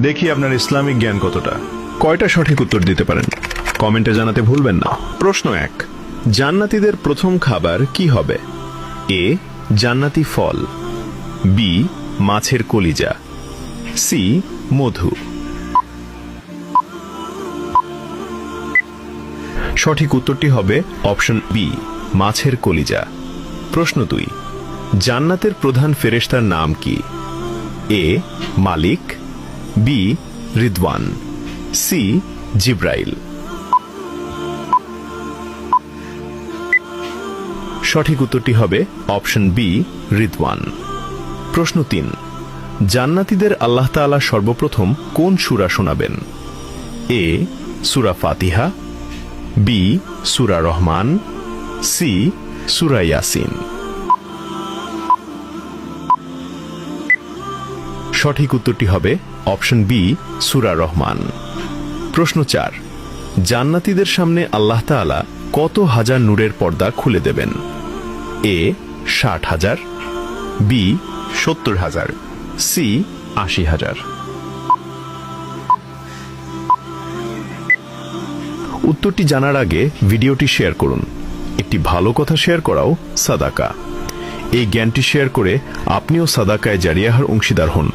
দেখি আপনার ইসলামিক জ্ঞান কতটা। কয়টা সঠিক উত্তর দিতে পারেন কমেন্টে জানাতে ভুলবেন না। প্রশ্ন 1, জান্নাতীদের প্রথম খাবার কি হবে? এ, জান্নাতি ফল, বি, মাছের কলিজা, সি, মধু। সঠিক উত্তরটি হবে অপশন বি, মাছের কলিজা। প্রশ্ন 2, জান্নাতের প্রধান ফেরেশতার নাম কি? এ, মালিক, বি, রিদওয়ান, সি, জিব্রাইল। সঠিক উত্তরটি হবে অপশন বি, রিদওয়ান। প্রশ্ন 3, জান্নাতীদের আল্লাহ তাআলা সর্বপ্রথম কোন সূরা শোনাবেন? এ, সূরা ফাতিহা, বি, সূরা রহমান, সি, সূরা ইয়াসিন। সঠিক উত্তরটি হবে অপশন বি, সূরা রহমান। প্রশ্ন 4, জান্নাতীদের সামনে আল্লাহ তাআলা কত হাজার নূরের পর্দা খুলে দেবেন? এ, 60,000, বি, 70,000, সি, 80,000। উত্তরটি জানার আগে ভিডিওটি শেয়ার করুন। একটি ভালো কথা শেয়ার করাও সাদাকা। এই জ্ঞানটি শেয়ার করে আপনিও সাদাকায় জারিয়াহার অংশীদার হন।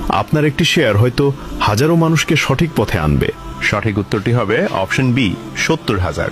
আপনার একটি শেয়ার হয়তো হাজারো মানুষকে সঠিক পথে আনবে। সঠিক উত্তরটি হবে অপশন বি, 70,000।